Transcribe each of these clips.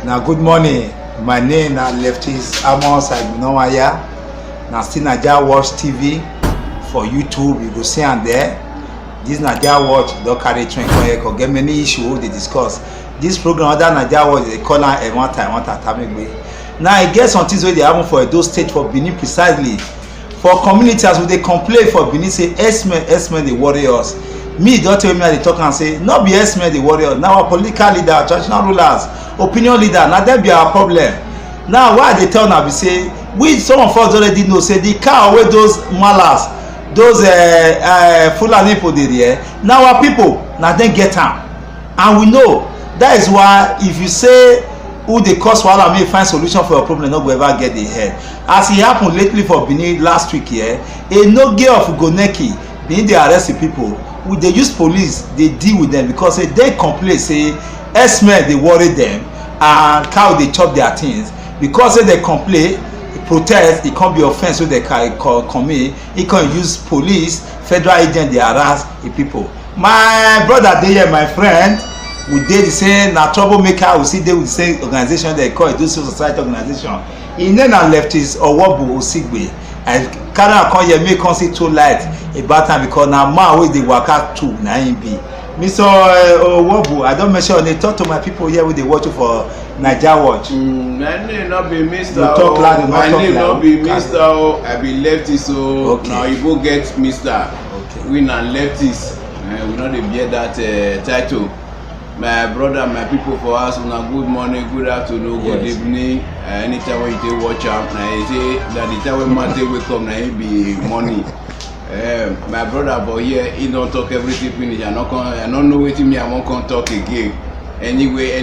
Now good morning. My name na Leftist Amos Agbinowaya. Now still Naija Watch TV for YouTube. You go see am there. This Naija Watch don carry train come get many issues they discuss. This program other Naija Watch they call am one time Now I get some things wey dey happen for Edo State for Benin precisely. For communities wey dey complain for Benin say herdsmen dey worry us. Me don tell me I dey talk and say no be herdsmen dey worry us. Now our political leader, traditional rulers, opinion leader, na dem be our problem. Now why I dey tell una be say we some of us already know say the cow wey those malas, those Fulani people dey there, na our people, na dem get am. And we know that is why if you say who dey cause wahala make find solution for your problem no go ever get the head. As e happen lately for Benin last week here, a noge of Ugoneki Benin dey arrest the people. We dey use police dey deal with them because say they complain say herdsmen dey worry them and cow dey chop their things. Because say they complain protest, e come be offence wey they commit, e come use police federal agent dey harass the people. My brother dey here, my friend, we dey the same na troublemaker, we still dey with the same organization they call Edo Civil Society Organization. Im name na Leftist Owobu Osigbe. I carry am come here make come see two light about am because na man wey dey waka too na him be. Mr. Owobu, I don mention your name. Talk to my people here wey dey watch you for Naija Watch. My name no be Mr. O. My name no be Mr. O. I be leftist o. Okay. Now you go get Mr. Okay. We na leftist. We no dey bear that title. My brother, my people for us, una good morning, good afternoon, good evening. Anytime when you take watch am, na you say that the time when man take wake up, na him be morning. My brother for here, he don't talk everything finish. I don't know wetin me I wan come talk again. Anyway,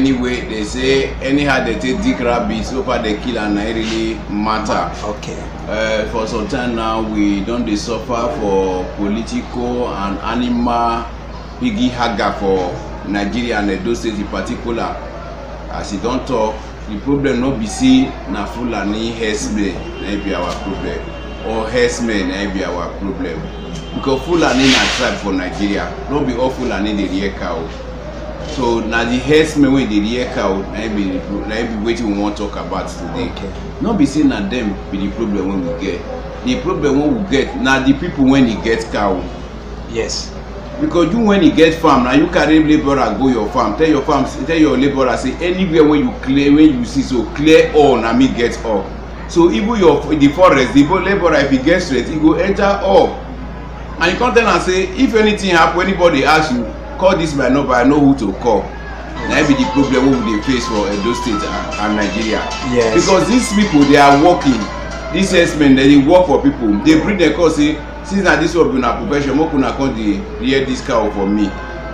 they say anyhow they take dick rabbit, so far they kill and it really matter. Okay. For some time now, we don dey suffer for political and animal piggy hagger for Nigeria and Edo State in particular. As he don talk, the problem no be say na Fulani herdsmen na be our problem, or herdsmen na be our problem. Because Fulani na tribe for Nigeria, no be all Fulani dey rear cow. So na the herdsmen wey dey rear cow na be wetin we wan talk about today. Okay. No be say na dem be the problem wey we get. The problem wey we get na the people when e get cow. Yes. Because you when you get farm, now you carry laborer go your farm. Tell your laborer say anywhere when you clear, when you see so clear all, na me get all. So even the forest, the laborer if he gets straight, he go enter all. And you come tell and say if anything happen, anybody ask you, call this my number, I know who to call. That be the problem we dey face for Edo State and Nigeria. Yes. Because these people they are working, these herdsmen they work for people. They bring their cause say, since na this one be na profession, make una come dey rear this cow for me.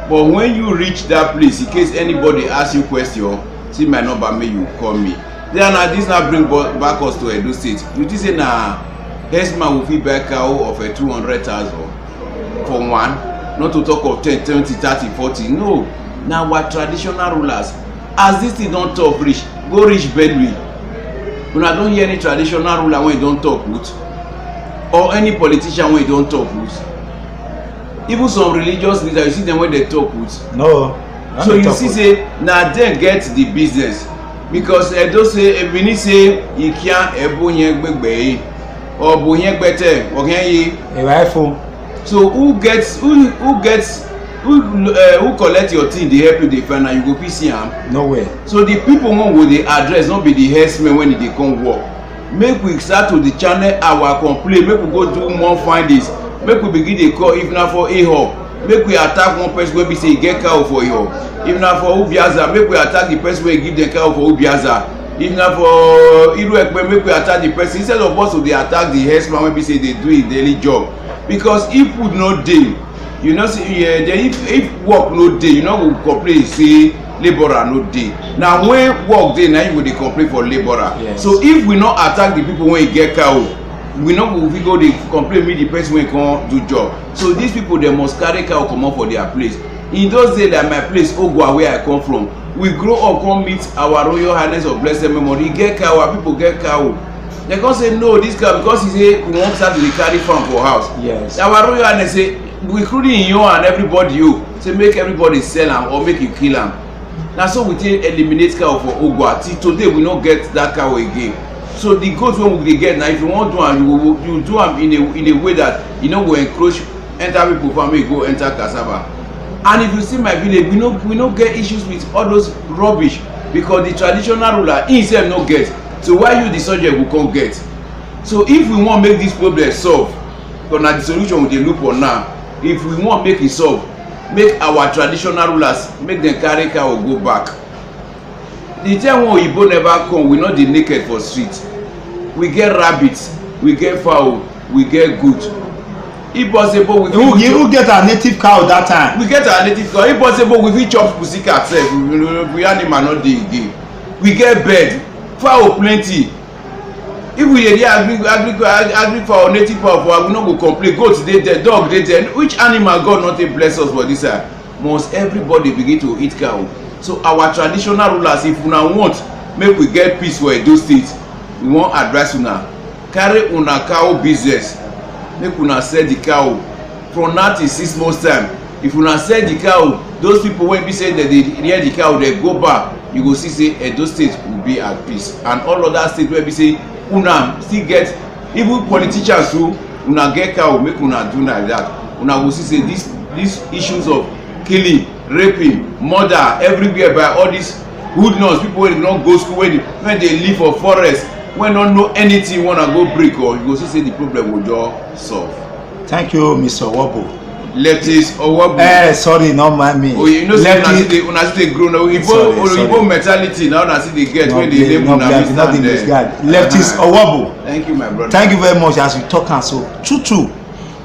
But when you reach that place, in case anybody ask you question, see my number, make you call me. Then this now bring back us to Edo State. You think say na herdsman will fit buy cow of 200,000 for one, not to talk of 10, 20, 30, 40. No, na our traditional rulers. As this thing don talk reach, go reach Benue. Una don hear any traditional ruler when e don talk with? Or any politician when you don't talk with? Even some religious leaders, you see them when they talk with? No. So you see say na dem get the business. Because Edo say Benin say you can't ebonye gbegbe or bonye gbete ogenye. So who collect your thing, they help you defend and you go fit see am? No way. So the people who go dey address not be the herdsmen when they come work. Make we start to the channel our complaint, make we go do more findings, make we begin dey call if na for Ahab, make we attack one person wey be say e get cow for Ahab. If na for Ubiaza, make we attack the person wey give dem cow for Ubiaza. If na for Iruekpe, make we attack the person instead of us to dey attack the herdsman wey be say dey do him daily job. Because if food no dey, you know say if work no dey, you no go complain say laborer no dey. Now when work dey, na you go dey complain for laborer. Yes. So if we no attack the people when e get cow, we no go dey complain me the person wey come do job. So these people they must carry cow comot for their place. In those days that my place Ogwa where I come from, we grow up come meet our Royal Highness of Blessed Memory. He get cow, our people get cow. They come say no this cow because he say we wan start to dey carry farm for house. Yes. Our Royal Highness say including you and everybody you say make everybody sell am or make you kill am. na so we take eliminate cow for Ogwa. Till today we no get that cow again. So the goat wey we dey get na, if you wan do am, you do am in a way that you no go encroach enter people farm, make go enter cassava. And if you see my village, we no get issues with all those rubbish, because the traditional ruler himself no get. So why you the subject go come get? So if we wan make this problem solve, because na the solution we dey look for now, if we wan make it solve, make our traditional rulers make dem carry cow go back. The time when Oyibo never come, we no dey naked for street. We get rabbits, we get fowl, we get goat. If possible, we fit you get our native cow that time. We get our native cow. If possible, we fit chop pussycat sef. We animal no dey again. We get bird, fowl plenty. If we dey agree for our native fowl, we no go complain. Goat dey there, dog dey there. Which animal God no take bless us for this side? Must everybody begin to eat cow? So our traditional rulers, if una want make we get peace for Edo State, we wan advise una carry una cow business, make una sell the cow from now till 6 months time. If una sell the cow, those people wey be say that they rear the cow, they go back, you go see say Edo State will be at peace. And all other states wey be say una still get, even politicians too, una get cow, make una do like that. Una go see say these issues of killing, raping, murder everywhere by all these hoodlums, people wey no go school, when they live for forest, when don't know anything, wanna go break, or you go see say the problem will just solve. Thank you, Mr. Owobo. Leftist Owobo. Sorry, not mind me. Oh, you know, say una still dey grow now. Oyibo mentality now, una still dey get when they name una Mr. there. Leftist Owobo. Thank you, my brother. Thank you very much as you talk am so. True.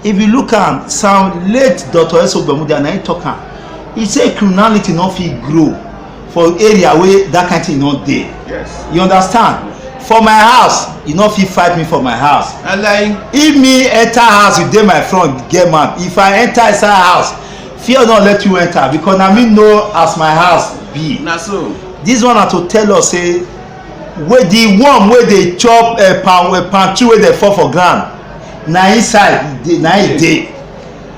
If you look am, sound late Dr. Eso Gbemudia na him talk am. He say criminality no fit grow for area where that kind thing no dey. Yes. You understand? For my house, you no fit fight me for my house. And like, if me enter house, you dey my front, get mad. If I enter inside house, fear not let you enter, because na me know as my house be. na so. This one na to tell us say, wey the worm wey dey chop palm tree wey dey fall for ground, na inside na e dey.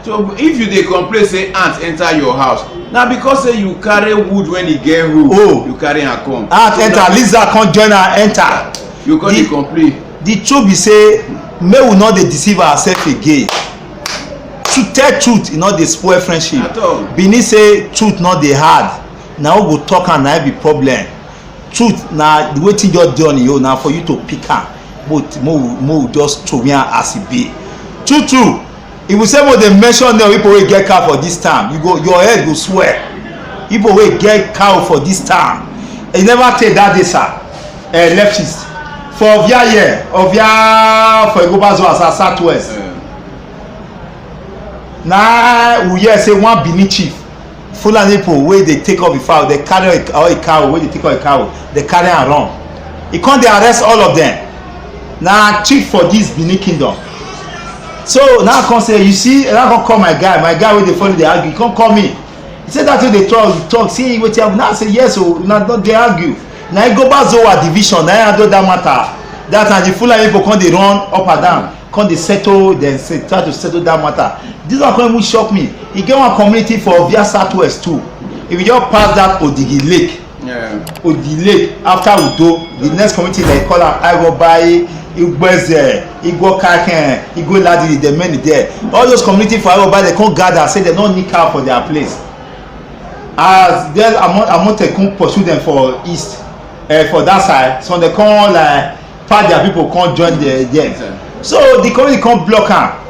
So if you dey complain say ant enter your house, na because say you carry wood when e get hole. Oh, you carry am come. Ant enter, lizard come join am enter. You come dey complain. The truth be say, make we no dey deceive ourselves again. To tell truth, e no dey spoil friendship. At all. Benin say truth no dey hard. Na who go talk am na be problem. Truth na the wetin just dey on your own, na for you to pick am. But mo just throw am as e be. True. If you say mo dey mention them people wey get cow for this time, your head go swell. People wey get cow for this time, e never take that day, sir. Leftist for Ovia here, Ovia for Egoba zone as southwest. Na we hear say one Benin chief, Fulani people wey dey take off the fowl, dey carry a cow wey dey take off a cow, dey carry am run. E come dey arrest all of them. Na chief for this Benin kingdom. So now I come say, you see, and I come call my guy wey dey follow dey argue. He come call me. He say that way they talk, see wetin happen. Now I say yes, so una don dey argue. Na Egoba Zowa division na him handle that matter. That time the Fulani people come dey run up and down, come dey settle, then say try to settle that matter. This one come even shock me. E get one community for Ovia Southwest too. If you just pass that Odigi Lake, Odigi Lake after Udo, the next community they call am Agobaye, Igbeze, Igbokaken, Igboladiri, the many there. All those community for Agobaye, they come gather say they no need cow for their place. As then Amotekun pursue them for east, for that side, so they come like part their people come join them. So the community come block am.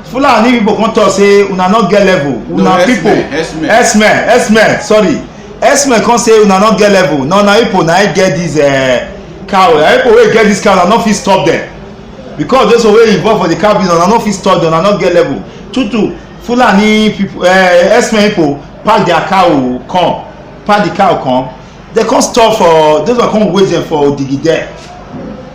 Fulani people come talk say una no get level, una people Esme, sorry, Esme come say una no get level. No, na people na get this cow. People wey get this cow na no fit stop them, because those wey involve for the cow business na no fit stop them, na no get level. True, Fulani people, Esme people pack their cow come, they come stop for those one come wait them for Odigi there.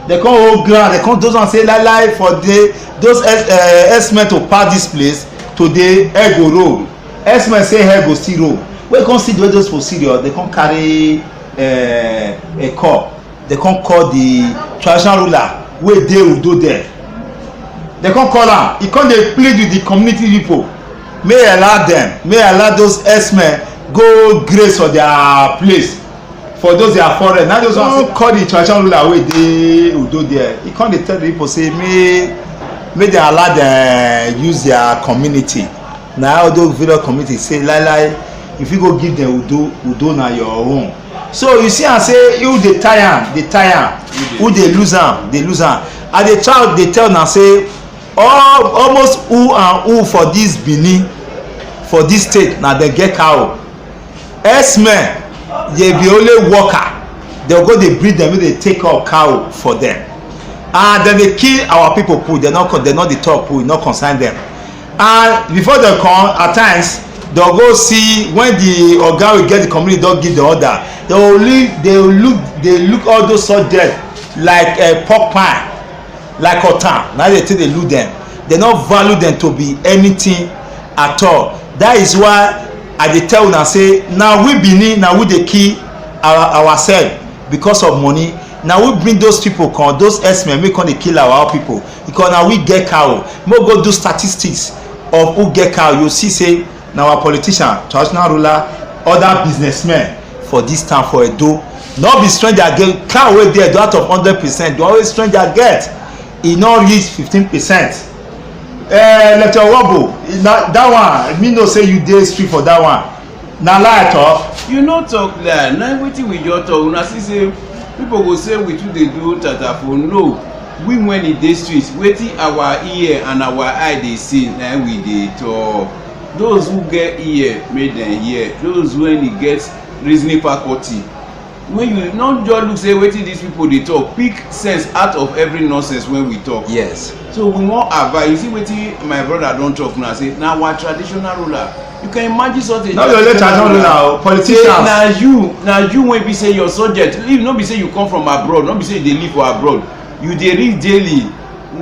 They come hold ground, they come those one say lie for those Esme to pass this place to the air go roll. Esme say air go still roll. Wey come see the way those for serious, they come carry a call. They come call the traditional ruler wey dey Udo there. They come call am. He come dey plead with the community people. May allow those Esme go grace for their place for those their forest. Now those ones call the traditional ruler wey dey Udo there. He come dey tell the people say make they allow them use their community. Now all those village community say lai if you go give them Udo na your own. So you see am say you dey tie am who dey lose am and the child dey tell na say almost who and who for this Benin for this state na dem get cow. Herdsmen dey be only worker, dem go dey breed dem make dey take up cow for dem and dem dey kill our people put dem no dey talk put e no concern dem. And before dem come at times dem go see when the oga wey get the community don give the order, they look all those subjects like pork pie, like otan. Now they take dey look dem, they no value dem to be anything at all. That is why I dey tell una say na we Benin, na we dey kill ourselves because of money. Na we bring those people come, those herdsmen make come dey kill our people because na we get cow. Make we go do statistics of who get cow. You see say na our politician, traditional ruler, other businessmen for this town for Edo. No be stranger get cow wey there out of 100%. The always stranger get e no reach 15%. Lecture Wabo, that one me know say you dey street for that one. Na lie talk. You no talk lie. Na wetin we just talk. Una see say people go say we too dey do tatafo. No, we when e dey street, wetin our ear and our eye dey see na we dey talk. Those who get ear make dem hear. Those when e get reasoning faculty, when you no just look say wetin these people dey talk, pick sense out of every nonsense when we talk. Yes. So we wan advise. You see wetin my brother don talk now, say na our traditional ruler. You can imagine something. No be only traditional ruler, politicians. Na you wey be say your subject, if no be say you come from abroad, no be say you dey live for abroad, you dey read daily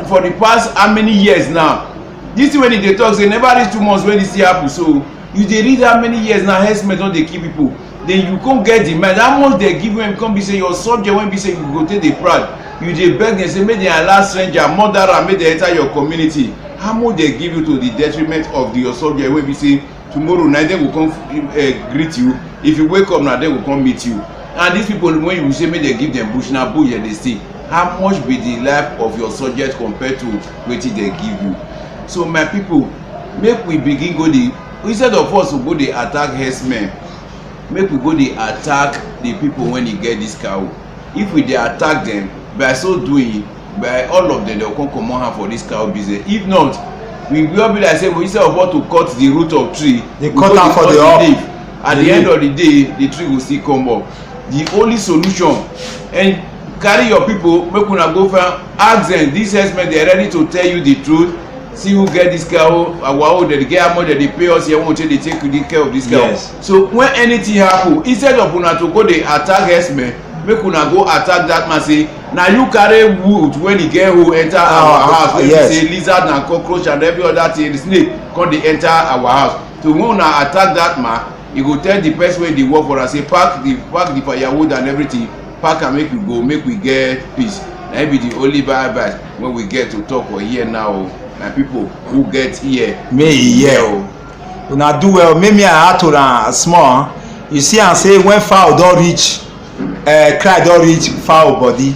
for the past how many years now. This thing wey dey talk say never reach 2 months when this thing happen, so you dey read how many years now herdsmen don dey kill people. Then you come get the mind how much they give you, come be say your subject when be say you go take dey proud, you dey beg dem say make dem allow stranger murderer make dem enter your community. How much they give you to the detriment of your subject wey be say tomorrow night dem go come greet you, if you wake up na dem go come meet you. And these people when you say make dem give dem bush, na bush dem dey stay. How much be the life of your subject compared to wetin dem give you? So my people, make we begin go dey, instead of us to go dey attack herdsmen, make we go dey attack the people when e get this cow. If we dey attack them, by so doing, by all of them, they will come comot hand for this cow business. If not, we will be like say, well, instead of what to cut the root of tree, they cut am for the leaf. At the end of the day, the tree will still come up. The only solution, and carry your people, make una go find, ask them, these herdsmen, they are ready to tell you the truth. See who get this cow, our own, they get how much they pay us here, won't they take good care of this cow. Yes. So when anything happen, instead of una to go dey attack herdsmen, make una go attack that man. Say na you carry wood when e get who enter our house, when yes. Say lizard and cockroach and every other thing, the snake come dey enter our house. So when una attack that man, you go tell the person wey dey work for us, say pack the firewood and everything, pack and make we go, make we get peace. Na be the only bye when we get to talk for here now. My people who get here, me here. Una do well. Make me I to am small. You see am say when fowl don reach, cry don reach fowl body,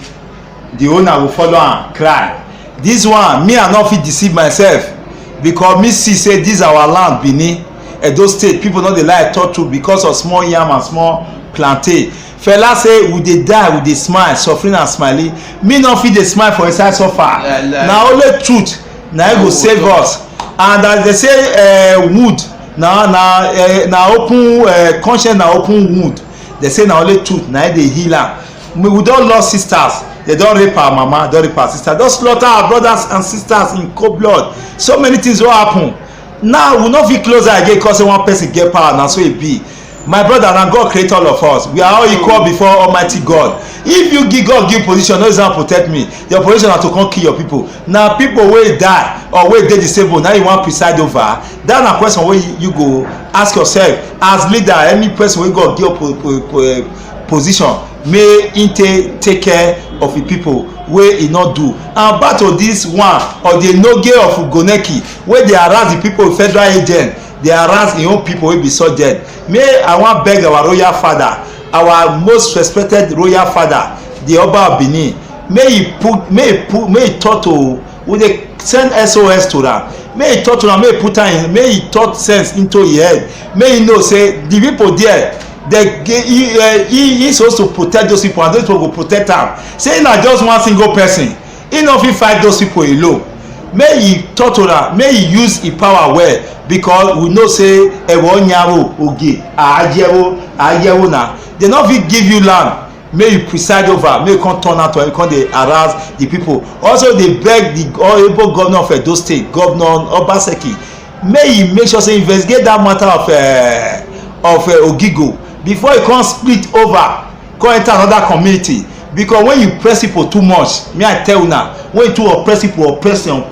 the owner go follow am cry. This one me I no fit deceive myself because me see say this our land Benin, Edo State. People no dey like talk to because of small yam and small plantain. Fela say we dey die, we dey smile, suffering and smiling. Me no fit dey smile for inside suffer. Na only truth na e go save us. And as they say wood na open conscience, na open wound. They say na only truth na e dey heal am. We don lost sisters, they don rape our mama, don rape our sister, don slaughter our brothers and sisters in cold blood. So many things wey happen. Now we no fit close eye again because say one person get power, na so e be. My brother, na God create all of us. We are all equal before Almighty God. If you give God give position, no reason protect me. Your position na to come kill your people. Na people wey die or wey dey disabled, na you wan preside over. That na question wey you go ask yourself as leader. Any person wey God give position, may him take care of the people wey e no do. And back to this one or the enoge of Ugoneki wey dey harass the people, federal agent. dey harass im own people wey be subject. May I wan beg our royal father, our most respected royal father, the Oba of Benin, may he talk to, we dey send SOS to am, may he talk to am, may he put am in, may he talk sense into him head, may he know say the people there, he supposed to protect those people and those people go protect am. Say na just one single person, he no fit fight those people alone. May he talk to am, may he use him power well, because we know say ewo nyawo oge ajewo na they no fit give you land. May you preside over, may you come turn out to come dey harass the people. Also dey beg the honourable governor of Edo State, Governor Obaseki, may he make sure say investigate that matter of Ogigo before he come split over, come enter another community. Because when you press people too much, me I tell una, when you too oppress people, oppress them,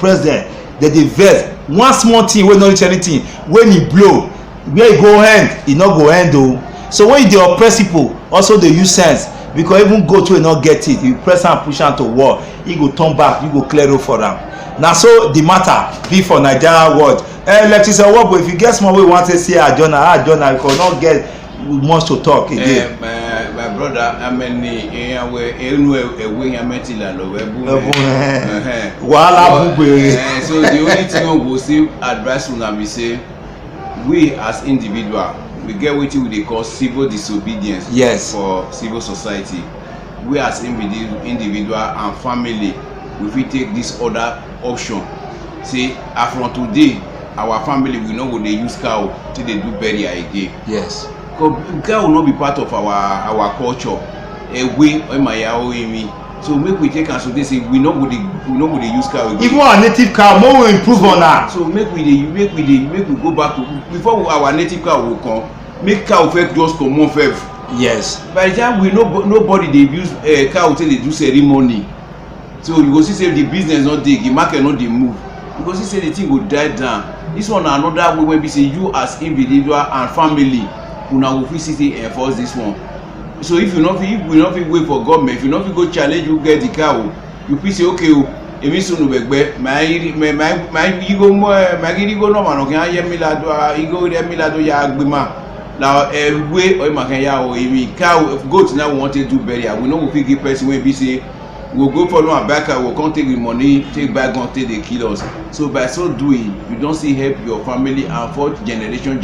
they dey vex. One small thing wey no reach anything, when e blow, where e go end, e no go end o. So when you dey oppress people, also dey use sense, because even goat wey no get it, you press am push am to wall, e go turn back, you go clear road for am. Na so the matter be for Nigeria world. Electricity work, but if you get small wey you wan say adjourn, because no get much to talk again. My brother, how many so the only thing I go still advise una be say, we as individual, we get wetin we dey call civil disobedience. Yes. For civil society. We as individual and family, we fit take this other option. Say, from today, our family we no go dey use cow till they do burial again. Yes. Because cow will not be part of our culture. So make we take as they say we no go dey use cow again. Even our native cow, more we improve on that. So make we go back to before our native cow will come. Make cow first just come on first. Yes. By the time we nobody dey use cow till they do ceremony. So you go see say the business not dey, the market not dey move. You go see say the thing go die down. This one na another way when we say you as individual and family, una go fit see enforce this one. So if we not fit wait for government, if you not fit go challenge you get the cow, you fit say okay o, emi sunu begbe, my igo no man okan ye mi lado, igo re mi lado ya agbema. Now way o ma kan ya o emi cow goat now we want to do burial, we no go fit give person wey be say we go follow am back, we we'll come take the money, take back gun, take the kill us. So by so doing, you don't see help your family and for generation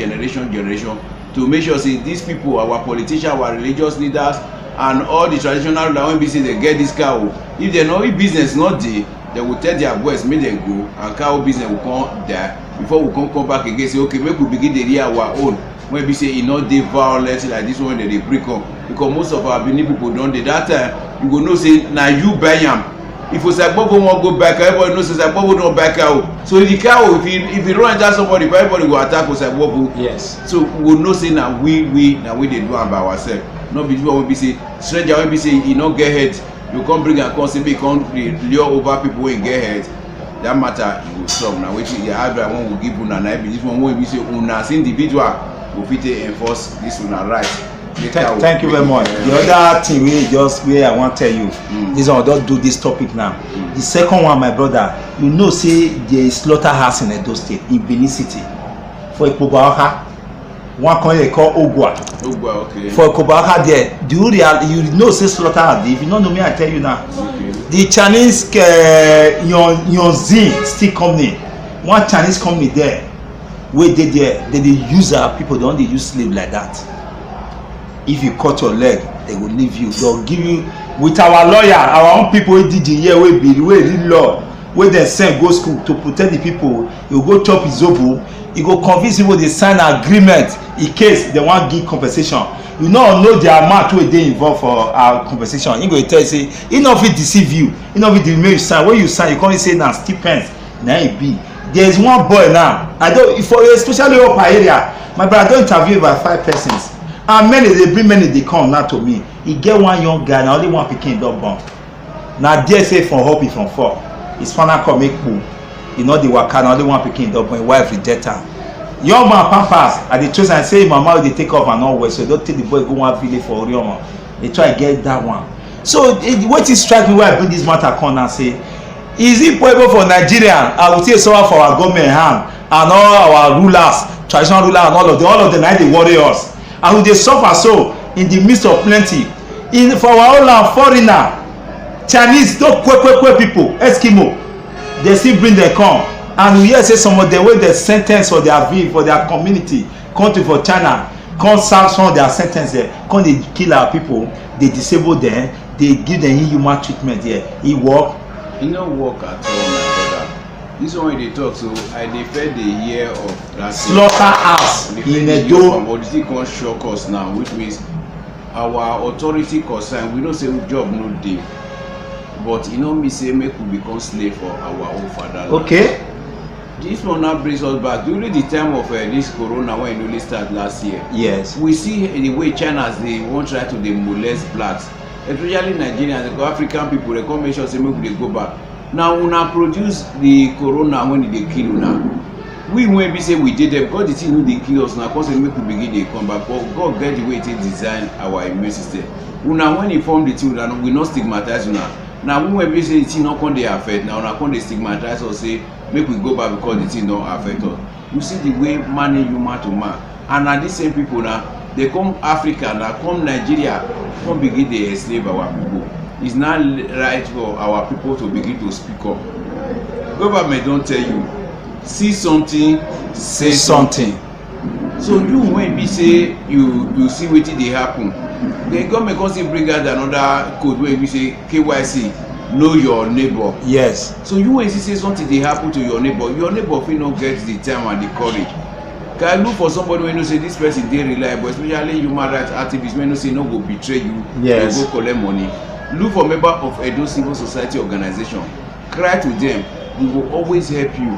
to make sure say these people, our politicians, our religious leaders, and all the traditional rulers when we say they get this cow, if they know if business not there, they will tell their boys make them go and cow business will come there before we come back again say okay make we begin the rear our own. When we say e no dey violent like this one they break up, because most of our Benin people don dey that time you go know say na you buy am. If Osagbobo wan go back, everybody knows Osagbobo don buy cow. So the cow if he run enter somebody, everybody go attack Osagbobo. Yes. So we go know say na we dey do am by ourselves. No be people wey be say stranger wey be say e no get head, you come bring am come say make e come lure over people wey get head. That matter e go stop. Na wetin the advice one go give una na be this one wey be say una as individual go fit enforce this una right. Thank you very much. The other thing where I want to tell you, this one don't do this topic now. The second one, my brother, you know say there is slaughterhouse in Edo State, in Benin City. For Ikobawaka, one country they call Ogwa. Ogwa, okay. For Ikobawaka there, you know say slaughterhouse. If you don't know me, I tell you now. Okay. The Chinese Yonzin Steel Company, one Chinese company there, where they use our people, they don't use slave like that. If you cut your leg, they will leave you. They'll give you with our lawyer, our own people wey did the year wey be wey read law, wey dem send go school to protect the people. You go chop izobo, you go convince people they sign agreement in case they wan give compensation. You no know the amount wey dey involved for our compensation. He go tell you say he no fit deceive you, he no fit make you sign. When you sign, you come say na stipend na e be. There is one boy now. I don't for especially upper area. My brother, I don interview about 5 persons. And many they come now to me. He get one young guy, now only one pikin don born. Now there say from hope from 4. His father come make pool. You know the waka, now only one pikin don born. Wife reject am. Young man pampers at the choice and say mama they take off and all well. So don't take the boy go one village for Orioma. They try to get that one. So what is strike me why I bring this matter come and say, is it possible for Nigeria, I would say so for our government hand and all our rulers traditional ruler and all of them na dey worry us, and we dey suffer so in the midst of plenty. For our own land, foreigner, Chinese, those kwe people, Eskimo, they still bring them come, and we hear say some of them wey dey sen ten ce for their village, for their community, country for China, come sanction their sen ten ce there, come dey kill our people, dey disable them, dey give them inhuman treatment there. E work? E no work at all, my brother. This one wey dey talk, so I dey first dey hear of that slaughterhouse in Edo. Somebody come shock us now, which means our authority concern, we know say job no dey, but e no mean say make we become slave for our own fatherland. Okay. This one now brings us back during the time of this corona when e only start last year. Yes. We see the way China dey wan try to dey molest blacks, especially Nigerians, the African people. They come make sure say make we dey go back. Now una produce the corona when e dey kill una. We wey be say we dey there because the thing no dey kill us na cause say make we begin dey come back, but God get the way e take design our immune system. Una when e form the thing una we no stigmatize una. Na we wey be say the thing no come dey affect, na una come dey stigmatize us say make we go back because the thing don affect us. You see the way man is human to man, and na these same people na dey come Africa, na come Nigeria, come begin dey enslave our people. It's not right for our people to begin to speak up. Government don tell you, see something, say something. So you when be say you see wetin dey happen, then government come still bring out another code wey be say KYC, know your neighbor. Yes. So you when see say something dey happen to your neighbor fit no get the time and the courage. Can look for somebody wey know say this person dey reliable, especially human rights activists wey know say no go betray you. Yes. They go collect money. Look for member of Edo Civil Society organization. Cry to them. We will always help you.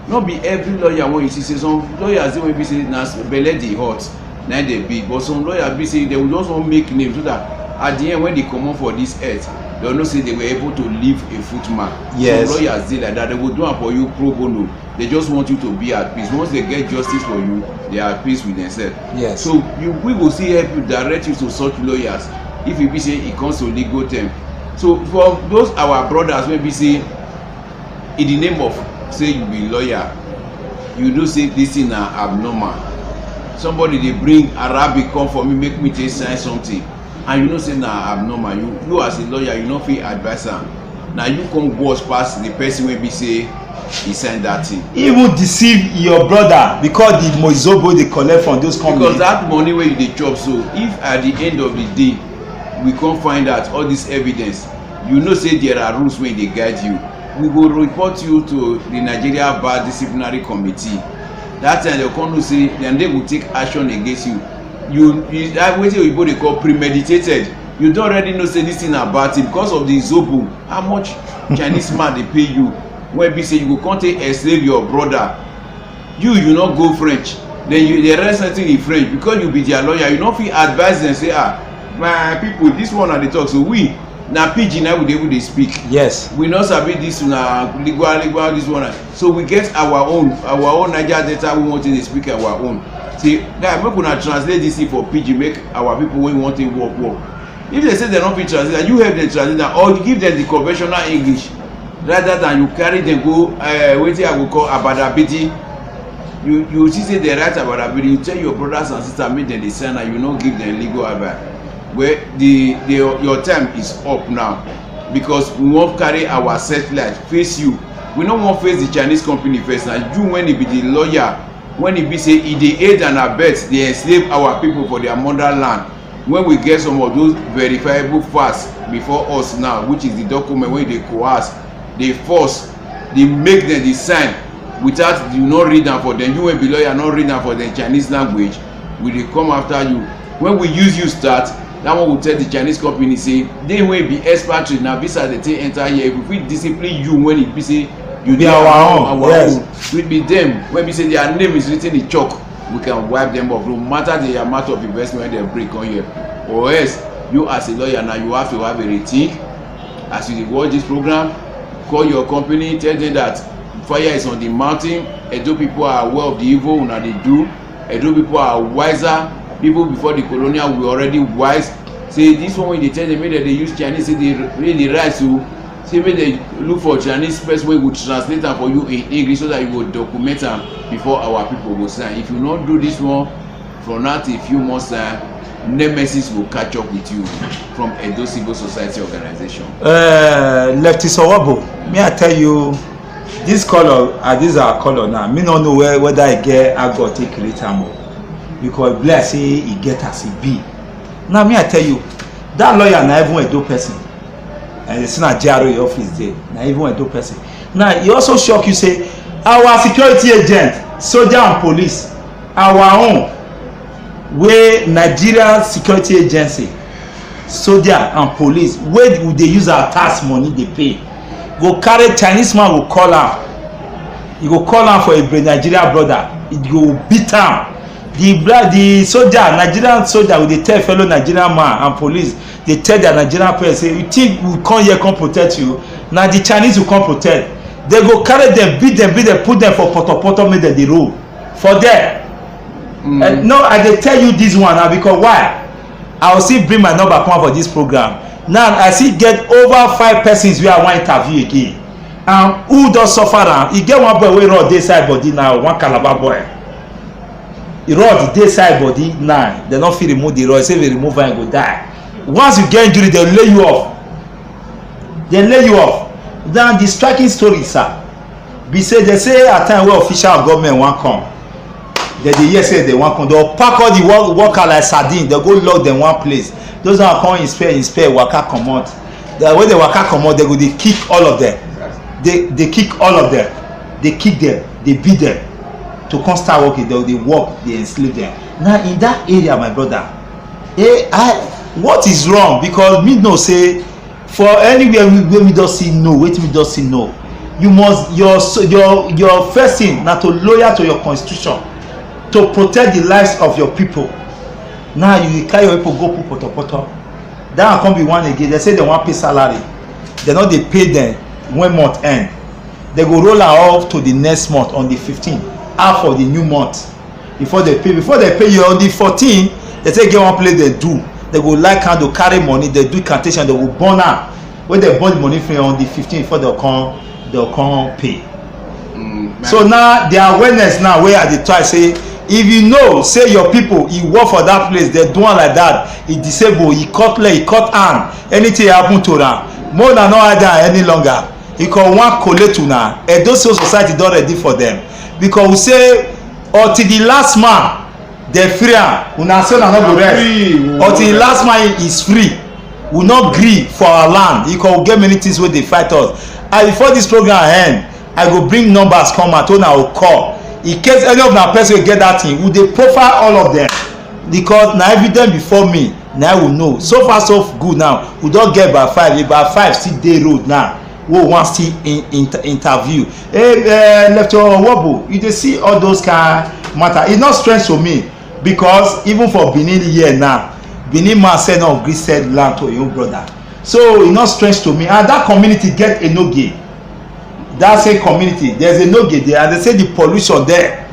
Not be every lawyer when you see say some lawyers dey wey be say na belle dey hot na dey big, but some lawyers be say they will just wan make name so that at the end when they comot for this earth, they know say they were able to leave a footmark. Yes. Some lawyers dey like that. They go do am for you pro bono. They just want you to be at peace. Once they get justice for you, they are at peace with themselves. Yes. So we will still help you, direct you to such lawyers if e be say e comes to legal term. So for those our brothers wey be say in the name of say you be lawyer, you know say this thing na abnormal. Somebody dey bring Arabic come for me, make me take sign something, and you know say na abnormal. You as a lawyer, you no fit advise am. Na you come worse pass the person wey be say he sign that thing. Even deceive your brother because the moizobo dey collect from those companies. Because that money wey you dey chop, so if at the end of the day we come find out all this evidence, you know say there are rules wey dey guide you. We go report you to the Nigeria Bar Disciplinary Committee. That time they come know say then they go take action against you. That wetin oyibo dey call premeditated. You don already know say this thing na bad thing because of the zobo. How much Chinese man dey pay you when be say you go come take enslave your brother? You no go French, then you dey rest something in French because you be their lawyer. You no fit advise them say my people, this one na dey talk, so we na pidgin na we dey able dey speak. Yes. We no sabi this na legal this one. So we get our own Niger Delta we want to dey speak our own. See guy, make una translate this thing for pidgin, make our people wey want to work. If they say they no fit translate, you help them translate am, or you give them the conventional English rather than you carry them go wetin I go call abadabiti. You see say they write abadabiti, you tell your brothers and sisters make them dey sign and you no give them legal advice. Well, your time is up now because we wan carry our satellite face you. We no wan face the Chinese company first. Na you when e be the lawyer, when e be say e dey aid and abet dey enslave our people for their motherland. When we get some of those verifiable facts before us now, which is the document wey dey coerce, dey force, dey make them dey sign without you no read am for them. You wey be lawyer no read am for the Chinese language, we dey come after you. When we use you start, that one will tell the Chinese company say they wey be expatriate na visa dey take enter here. If we fit discipline you when e be say you dey our own, yes, we be them when be say their name is written in chalk, we can wipe them off no matter the amount of investment wey dem bring come here. Or else you as a lawyer now you have to have a rethink as you dey watch this program. Call your company, tell them that fire is on the mountain. Edo people are aware of the evil una dey do. Edo people are wiser. People before the colonial were already wise. Say this one wey dey tell them make dem dey use Chinese, say they really right to say make they look for Chinese person wey go translate am for you in English so that you go document am before our people go sign. If you no do this one, from now till a few months time, nemesis will catch up with you from Edo Civil Society Organization. Leftist Owabo, may I tell you, this color, this our color now. Me no know whether I go take create am because bless say he get as he be. Now me I tell you, that lawyer na even Edo person, and it's not JRO office there. Na even Edo person. Now he also shock you say our security agent, soldier and police, our own. Wey Nigeria security agency, soldier and police, wey would they use our tax money they pay, go carry Chinese man go call am, he go call am for a Nigeria brother, he go beat am. The soldier, Nigerian soldier, will they tell fellow Nigerian man and police, they tell their Nigerian person, say, you think we come here come protect you? Now the Chinese will come protect. They go carry them, beat them, put them for poto make them the road for there. No, I dey tell you this one now because why? I will still bring my number come for this program. Now I still get over 5 persons wey I wan interview again. And who don suffer am? E get one boy wey rod dey side body now, one Calabar boy. E rod dey side body now. Dem no fit remove the rod. Say if they remove am, e go die. Once you get injury, dem lay you off. Now the striking story, sir, be say they say at time wey official government wan come. They hear say they wan come, they'll pack all the worker like sardine, they'll go lock them one place. Those are come inspect waka comot. When they waka comot, they go they kick all of them. They kick all of them. They kick them, they beat them to come start working. They work, they enslave them. Now in that area, my brother, what is wrong? Because me no say for anywhere where we don't see no, wait me don't see no. You must your first thing not to loyal to your constitution, to protect the lives of your people. Now you carry your people go put poto. That can be one again. They say they want pay salary. They know they pay them when month end. They go roll off to the next month on the 15th, half of the new month. Before they pay you on the 14th, they say get one place they do. They go like how to carry money. They do cantation. They will burn out. When they burn the money for on the 15th, before they'll come pay. So now the awareness now where they try say. If you know say your people he work for that place, they do one like that, he disable, he cut leg, he cut hand, anything happen to am, more than no other any longer, he can one collect una. Edo society don ready for them because we say until the last man they free am, una say una no go rest until the last man is free. We not gree for our land. He can get many things where they fight us. And before this program end, I go bring numbers come out and I will call. In case any of that person will get that thing, will they profile all of them? Because now evidence before me, now I will know. So far so good now. We don't get by 5. If by 5 still day road now, we want still interview. Hey, Lecturer Owabo, you just see all those kind of matter. It's not strange to me because even for Benin here now, Benin man said no gree said land to your brother. So it's not strange to me. And that community get a no gay. That same community, there's a no gate there, and they say the pollution there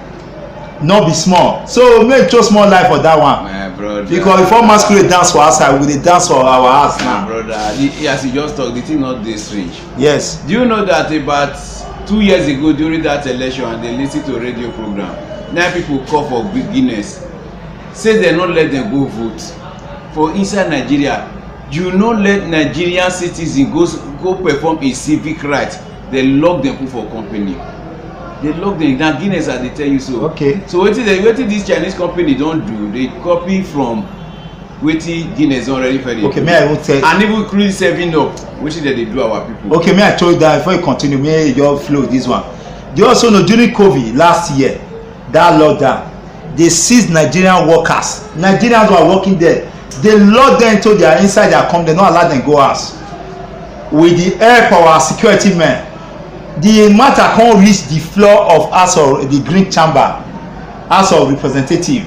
not be small. So make just small life for that one. My brother, because before masquerade dance for outside, we dey dance for our house now. Brother, as you just talk, the thing not this strange. Yes. Do you know that about 2 years ago during that election, and they listen to a radio program, now people call for Guinness, say they not let them go vote for inside Nigeria. You not let Nigerian citizens go perform a civic right. They lock them put for company. They lock them. Now Guinness as they tell you so. Okay. So wetin this Chinese company don't do, they copy from wetin Guinness already for them. Okay, may I even tell. And even cruise 7up, which they do our people. Okay, may I tell you that before you continue, may you flow this one. You also know during COVID last year, that lockdown, they seized Nigerian workers. Nigerians were working there. They locked them into their inside their company. They not allow them go out. With the help of our security men. The matter can't reach the floor of House of the Green Chamber, House of Representative.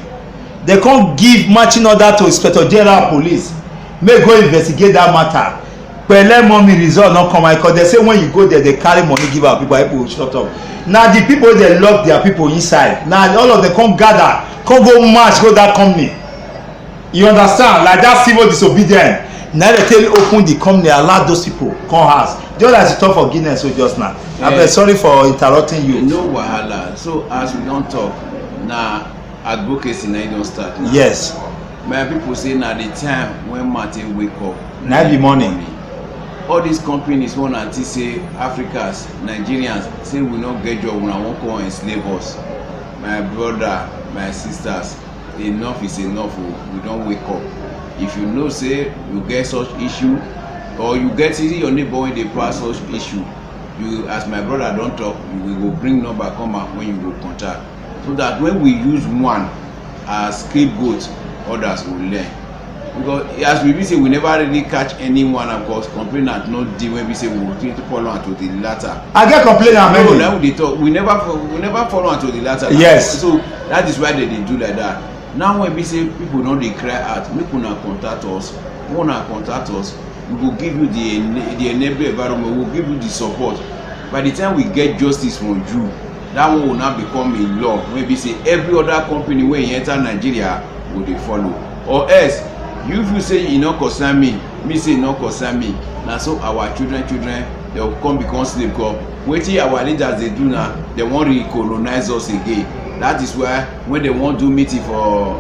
They can't give marching order to Inspector General Police. May go investigate that matter. Pele mommy result not come because they say when you go there they carry money give our people will shut up. Now the people they lock their people inside. Now all of them come gather, come go march go that company. You understand? Like that civil disobedience. now they tell you open the company, allow those people come house. Just as you talk for Guinness so just now. I'm sorry for interrupting you. No wahala. So as we don't talk now, advocacy now don't start now. Yes. My people say now the time when Martin wake up. Now the morning. All these companies want to say Africans, Nigerians say we not get job when I won't come and enslave us. My brother, my sisters, enough is enough. We don't wake up. If you know say you get such issue, or you get see your neighbor when they pass such issue, you as my brother don't talk, we will bring number come out when you go contact, so that when we use one as scapegoat, others will learn. Because as we say, we never really catch anyone, of course, complainant not deal when we say we will try to follow on to the latter. I get complainant many. No, now they talk. We never follow on to the latter. Yes. So that is why they do like that. Now when we say people don't they cry out, make una contact us. When una contact us, we will give you the enabling environment. We will give you the support. By the time we get justice from you, that one will now become a law. When we say every other company when you enter Nigeria will they follow, or else. If you say e no concern me say e no concern me, na so our children they will come become slave. Because wetin our leaders dey do now, they wan recolonize us again. That is why when they wan do meeting for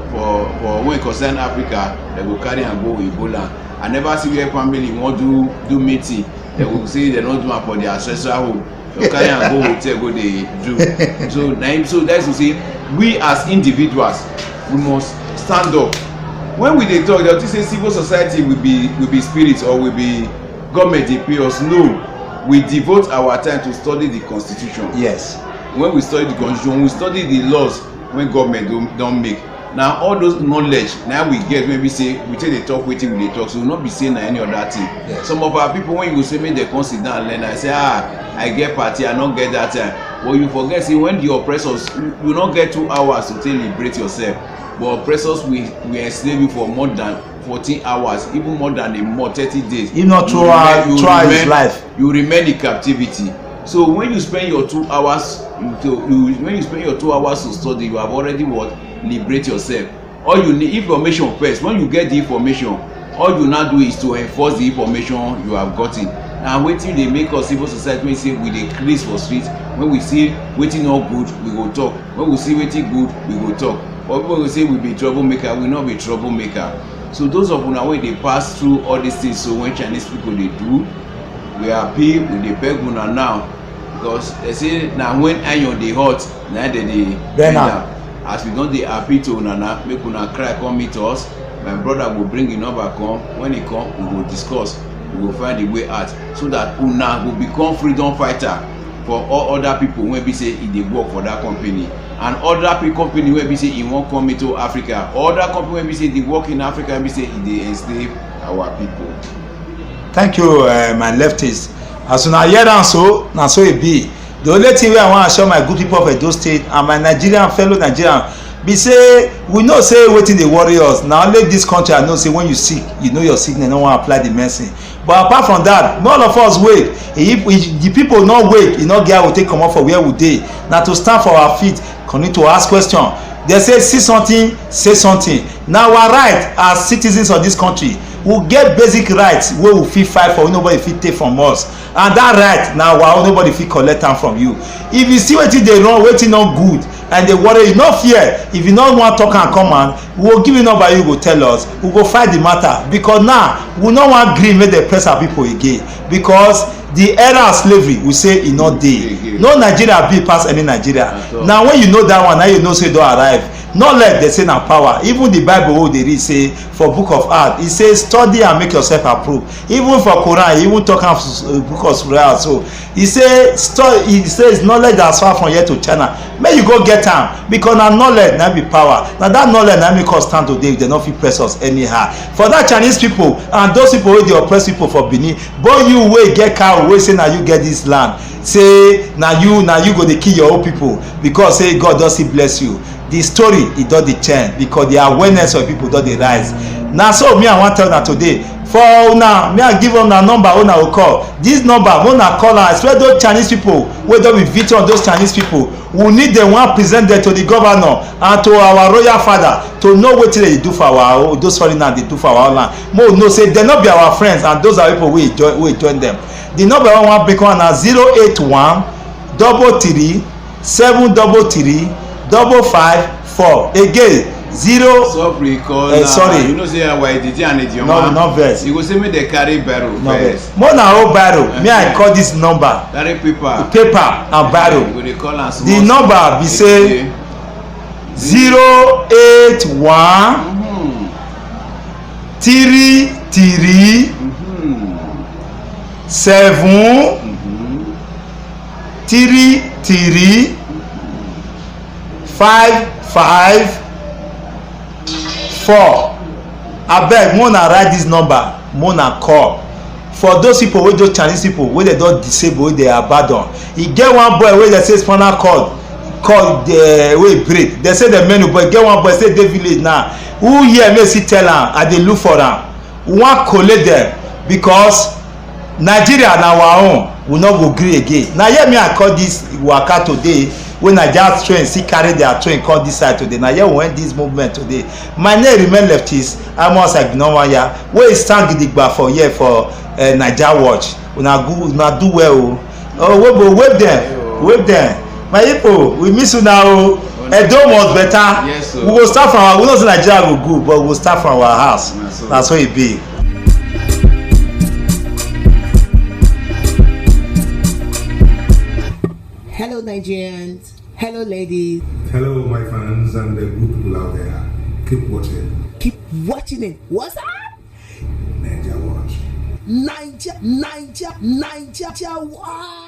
when concern Africa, they go carry am go Ebola. I never see where family wan do meeting, they go say they no do am for their ancestral home. They carry am go hotel go dey do. So that's to say we as individuals we must stand up. When we dey talk, they say civil society will be spirit or will be government dey pay us. No, we devote our time to study the constitution. Yes. When we study the constitution, we study the laws when government don't make. Now all those knowledge now we get when we say we take the talk wetin we dey talk, so we no be saying na any other thing. Yes. Some of our people when you go say make dem come sit down and learn, I say I get party, I no get that time. But you forget say when the oppressors, you no get 2 hours to take liberate yourself. But oppressors we enslave you for more than 14 hours, even more than a month, 30 days. If not throughout his life, you remain in captivity. So when you spend your 2 hours when you spend your 2 hours to study, you have already liberate yourself. All you need information first. When you get the information, all you now do is to enforce the information you have gotten. And wetin dey make us civil society when we say we dey craze for street, when we see wetin not good we go talk, when we see wetin good we go talk. But people will say we be troublemaker, we not be troublemaker. So those of una wey dey pass through all these things, so when Chinese people dey do, we happy, we dey beg una now, because they say na when iron dey hot na dem dey bend am. As we don dey happy to una now, make una cry come meet us. My brother go bring him number come. When he come, we go discuss, we go find the way out, so that una go become freedom fighter for all other people when we say e dey work for that company. And other company wey be say e wan come into Africa, other company wey be say dey work in Africa, wey be say e dey enslave our people. Thank you, my leftist. As una hear am so, na so e be. The only thing wey I wan assure my good people of Edo State and my Nigerian fellow Nigerians be say we know say wetin dey worry us. Na only this country I know say when you sick, you know your sickness, no wan apply the medicine. But apart from that, all of us wait. If the people no wait, e no get how we take comot for where we dey. Na to stand for our feet, continue to ask question. They say see something, say something. Na our right as citizens of this country, we get basic rights wey we fit fight for, wey nobody fit take from us. And that right na our own, nobody fit collect am from you. If you see wetin dey wrong, wetin no good, and dey worry you, no fear. If you no wan talk am come out, we go give you number, you go tell us, we go fight the matter. Because now we no wan gree make dem press our people again, because the era of slavery we say e no dey. No Nigeria big pass any Nigeria. Now when you know that one, now you know say e don arrive. No let dem say na power. Even the Bible wey we dey read say for book of Acts, e say study and make yourself approve. Even for Quran, e even talk am book of Surah. So e say knowledge as far from here to China, make you go get am, because na knowledge na be power. Na that knowledge na make us stand today. If dem no fit press us anyhow. For that Chinese people and those people wey dey oppress people for Benin, but you wey get cow wey say na you get this land, say na you go dey kill your own people because say God don still bless you. The story e don dey change because the awareness of people don dey rise. Na so me I wan tell una today. for una me I give una number una go call this number una call am especially those Chinese people wey don be victim of those Chinese people. We need dem wan present dem to the governor and to our royal father to know wetin dem dey do for our those foreigners dey do for our land. Make we know say dem no be our friends and those are people wey join dem. The number wey we wan bring on na 081 33 733 554 again. Sorry, sorry. You know say our identity and it your man. No vex. You go say me dey carry barrel first. More na hold barrel. Me I call this number. Carry paper. Paper and barrel. You go dey call am small. The number be say 081 33 7 33 554. Abeg mo na write this number mo na call for those people wey those Chinese people wey dem don disable wey dey abandon. E get one boy wey dem say spinal cord wey break. Dem say dem many but e get one boy say dey village now. Who hear me see tell am I dey look for am. We wan collect dem because Nigeria na our own. We no go gree again. Na here me I call this waka today wey Naija train still carry their train come this side today. Na here we end this movement today. My name remain Leftist Amos Agbinowaya wey stand gidigba for here for Naija Watch. Una do well o. Wave dem. My people, we miss una o. Edo must better. Yes, we go start from our, we know say Nigeria go good but we go start from our house. Na so e be. Hello Nigerians, hello ladies. Hello my fans and the good people out there. Keep watching. Keep watching it. What's up? Naija Watch. Naija Watch.